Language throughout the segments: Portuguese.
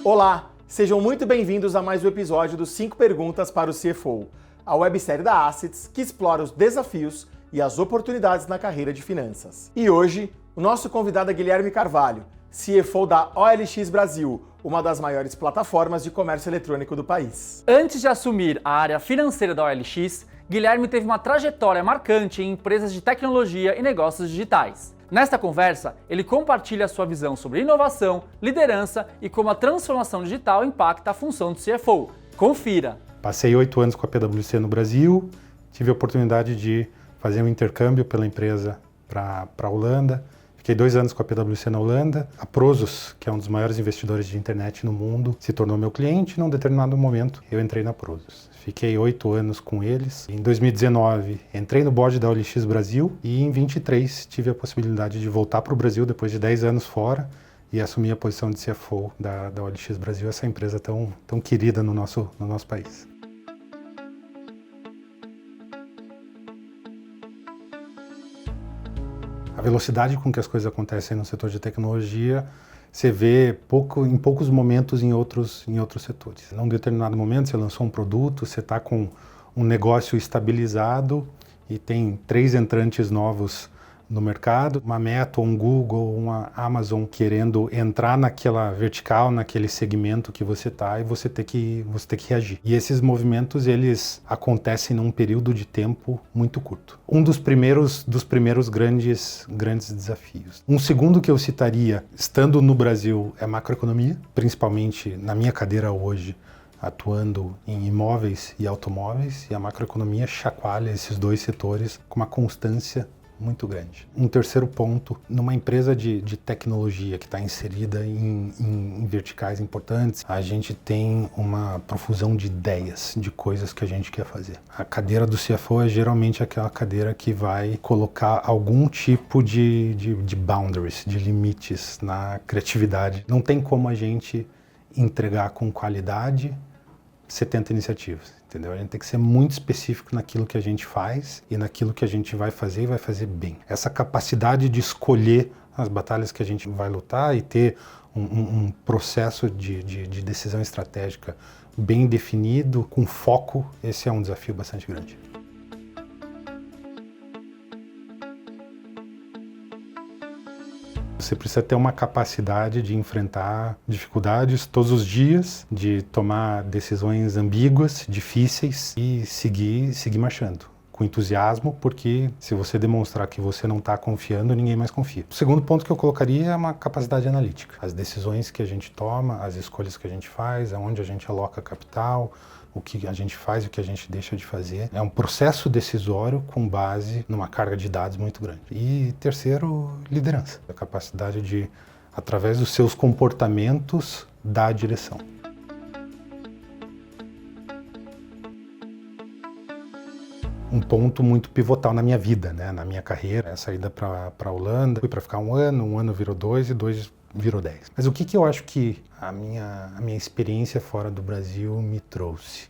Olá, sejam muito bem-vindos a mais um episódio dos 5 Perguntas para o CFO, a websérie da Assets que explora os desafios e as oportunidades na carreira de finanças. E hoje, o nosso convidado é Guilherme Carvalho, CFO da OLX Brasil, uma das maiores plataformas de comércio eletrônico do país. Antes de assumir a área financeira da OLX, Guilherme teve uma trajetória marcante em empresas de tecnologia e negócios digitais. Nesta conversa, ele compartilha sua visão sobre inovação, liderança e como a transformação digital impacta a função do CFO. Confira! Passei 8 anos com a PwC no Brasil, tive a oportunidade de fazer um intercâmbio pela empresa para a Holanda. Fiquei 2 anos com a PwC na Holanda. A Prosus, que é um dos maiores investidores de internet no mundo, se tornou meu cliente. Num determinado momento, eu entrei na Prosus. Fiquei 8 anos com eles. Em 2019, entrei no board da OLX Brasil e em 2023 tive a possibilidade de voltar para o Brasil depois de 10 anos fora e assumir a posição de CFO da OLX Brasil, essa empresa tão querida no nosso país. A velocidade com que as coisas acontecem no setor de tecnologia, você vê em poucos momentos em outros setores. Num determinado momento, você lançou um produto, você está com um negócio estabilizado e tem 3 entrantes novos no mercado, uma Meta, um Google, uma Amazon querendo entrar naquela vertical, naquele segmento que você está e você tem que reagir. E esses movimentos, eles acontecem num período de tempo muito curto. Um dos primeiros grandes desafios. Um segundo que eu citaria, estando no Brasil, é macroeconomia, principalmente na minha cadeira hoje, atuando em imóveis e automóveis, e a macroeconomia chacoalha esses 2 setores com uma constância muito grande. Um terceiro ponto, numa empresa de tecnologia que está inserida em verticais importantes, a gente tem uma profusão de ideias, de coisas que a gente quer fazer. A cadeira do CFO é geralmente aquela cadeira que vai colocar algum tipo de boundaries, de limites na criatividade. Não tem como a gente entregar com qualidade 70 iniciativas. Entendeu? A gente tem que ser muito específico naquilo que a gente faz e naquilo que a gente vai fazer e vai fazer bem. Essa capacidade de escolher as batalhas que a gente vai lutar e ter um processo de decisão estratégica bem definido, com foco, esse é um desafio bastante grande. Você precisa ter uma capacidade de enfrentar dificuldades todos os dias, de tomar decisões ambíguas, difíceis e seguir marchando. Com entusiasmo, porque se você demonstrar que você não está confiando, ninguém mais confia. O segundo ponto que eu colocaria é uma capacidade analítica. As decisões que a gente toma, as escolhas que a gente faz, aonde a gente aloca capital, o que a gente faz e o que a gente deixa de fazer. É um processo decisório com base numa carga de dados muito grande. E terceiro, liderança. A capacidade de, através dos seus comportamentos, dar a direção. Um ponto muito pivotal na minha vida, né? Na minha carreira, a saída para a Holanda. Fui para ficar um ano virou 2 e 2 virou 10. Mas o que eu acho que a minha experiência fora do Brasil me trouxe?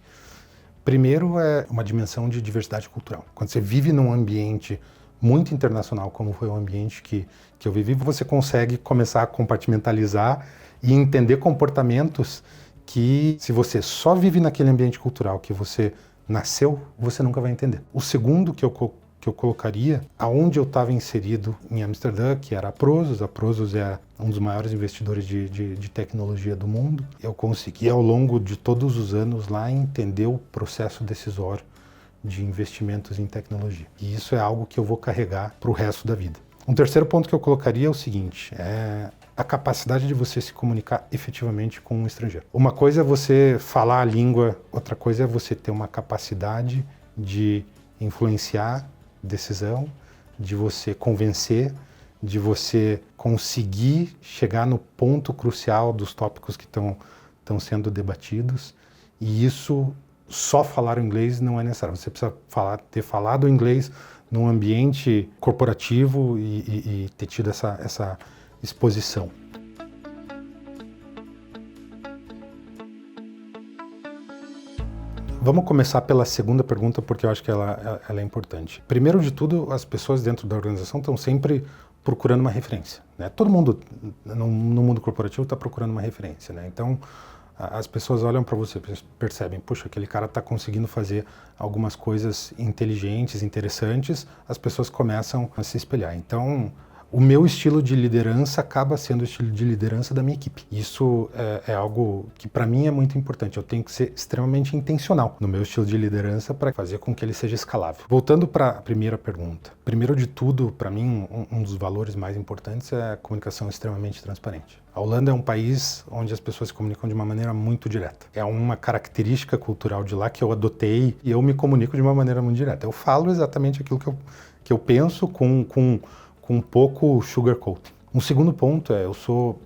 Primeiro é uma dimensão de diversidade cultural. Quando você vive num ambiente muito internacional, como foi o ambiente que eu vivi, você consegue começar a compartimentalizar e entender comportamentos que, se você só vive naquele ambiente cultural que você nasceu, você nunca vai entender. O segundo que eu colocaria, aonde eu estava inserido em Amsterdã, que era a Prosus é um dos maiores investidores de tecnologia do mundo. Eu consegui, ao longo de todos os anos lá, entender o processo decisório de investimentos em tecnologia. E isso é algo que eu vou carregar para o resto da vida. Um terceiro ponto que eu colocaria é o seguinte, é a capacidade de você se comunicar efetivamente com um estrangeiro. Uma coisa é você falar a língua, outra coisa é você ter uma capacidade de influenciar decisão, de você convencer, de você conseguir chegar no ponto crucial dos tópicos que estão sendo debatidos. E isso, só falar o inglês não é necessário. Você precisa ter falado inglês num ambiente corporativo e ter tido essa exposição. Vamos começar pela segunda pergunta, porque eu acho que ela é importante. Primeiro de tudo, as pessoas dentro da organização estão sempre procurando uma referência, né? Todo mundo no mundo corporativo está procurando uma referência, né? Então, as pessoas olham para você, percebem, puxa, aquele cara está conseguindo fazer algumas coisas inteligentes, interessantes, as pessoas começam a se espelhar. Então, o meu estilo de liderança acaba sendo o estilo de liderança da minha equipe. Isso é algo que para mim é muito importante. Eu tenho que ser extremamente intencional no meu estilo de liderança para fazer com que ele seja escalável. Voltando para a primeira pergunta. Primeiro de tudo, para mim, um dos valores mais importantes é a comunicação extremamente transparente. A Holanda é um país onde as pessoas se comunicam de uma maneira muito direta. É uma característica cultural de lá que eu adotei e eu me comunico de uma maneira muito direta. Eu falo exatamente aquilo que eu penso com um pouco sugarcoat. Um segundo ponto eu sou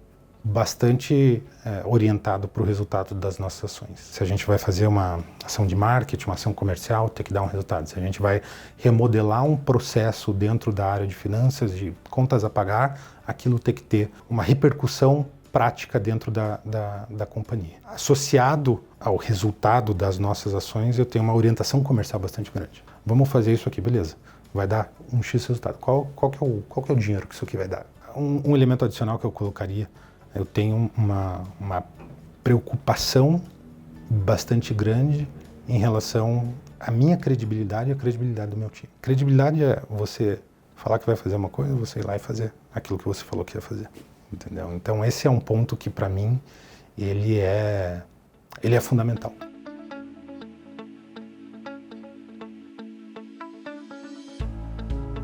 bastante orientado para o resultado das nossas ações. Se a gente vai fazer uma ação de marketing, uma ação comercial, tem que dar um resultado. Se a gente vai remodelar um processo dentro da área de finanças, de contas a pagar, aquilo tem que ter uma repercussão prática dentro da companhia. Associado ao resultado das nossas ações, eu tenho uma orientação comercial bastante grande. Vamos fazer isso aqui, beleza. Vai dar um X resultado. Qual que é o dinheiro que isso aqui vai dar? Um elemento adicional que eu colocaria, eu tenho uma preocupação bastante grande em relação à minha credibilidade e à credibilidade do meu time. Credibilidade é você falar que vai fazer uma coisa, você ir lá e fazer aquilo que você falou que ia fazer. Entendeu? Então esse é um ponto que para mim ele é fundamental.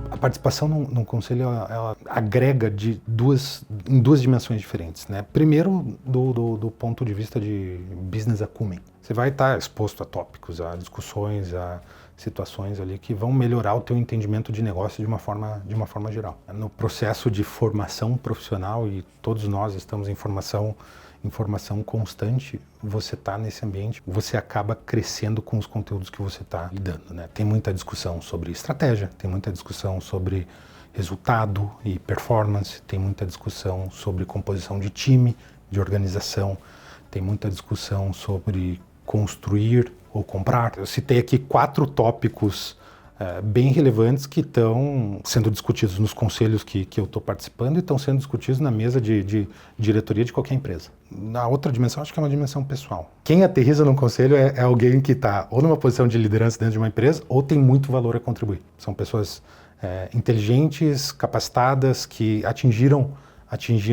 A participação num conselho ela agrega em duas dimensões diferentes, né? Primeiro, do ponto de vista de business acumen. Você vai estar exposto a tópicos, a discussões, a situações ali que vão melhorar o teu entendimento de negócio de uma forma geral. No processo de formação profissional, e todos nós estamos em formação constante, você está nesse ambiente, você acaba crescendo com os conteúdos que você está lidando, né? Tem muita discussão sobre estratégia, tem muita discussão sobre resultado e performance, tem muita discussão sobre composição de time, de organização, tem muita discussão sobre construir ou comprar. Eu citei aqui 4 tópicos bem relevantes que estão sendo discutidos nos conselhos que eu estou participando e estão sendo discutidos na mesa de diretoria de qualquer empresa. Na outra dimensão, acho que é uma dimensão pessoal. Quem aterriza num conselho é alguém que está ou numa posição de liderança dentro de uma empresa ou tem muito valor a contribuir. São pessoas inteligentes, capacitadas, que atingiram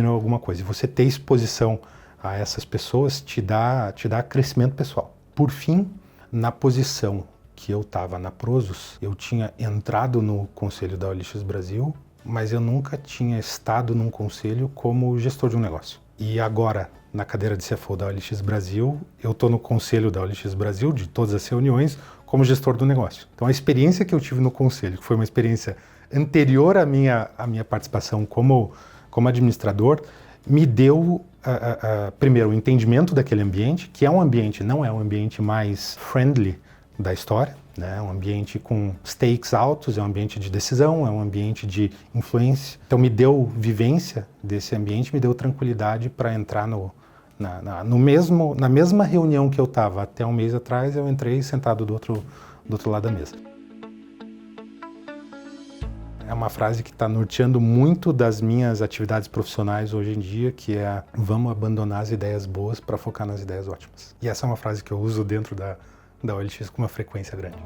alguma coisa. E você ter exposição a essas pessoas te dá crescimento pessoal. Por fim, na posição que eu estava na Prosus, eu tinha entrado no conselho da OLX Brasil, mas eu nunca tinha estado num conselho como gestor de um negócio. E agora, na cadeira de CFO da OLX Brasil, eu estou no conselho da OLX Brasil, de todas as reuniões, como gestor do negócio. Então a experiência que eu tive no conselho, que foi uma experiência anterior à minha participação como administrador, me deu primeiro o entendimento daquele ambiente, que não é um ambiente mais friendly da história, né? É um ambiente com stakes altos, é um ambiente de decisão, é um ambiente de influência. Então me deu vivência desse ambiente, me deu tranquilidade para entrar na mesma reunião que eu estava até um mês atrás, eu entrei sentado do outro lado da mesa. É uma frase que está norteando muito das minhas atividades profissionais hoje em dia, que é: vamos abandonar as ideias boas para focar nas ideias ótimas. E essa é uma frase que eu uso dentro da OLX com uma frequência grande.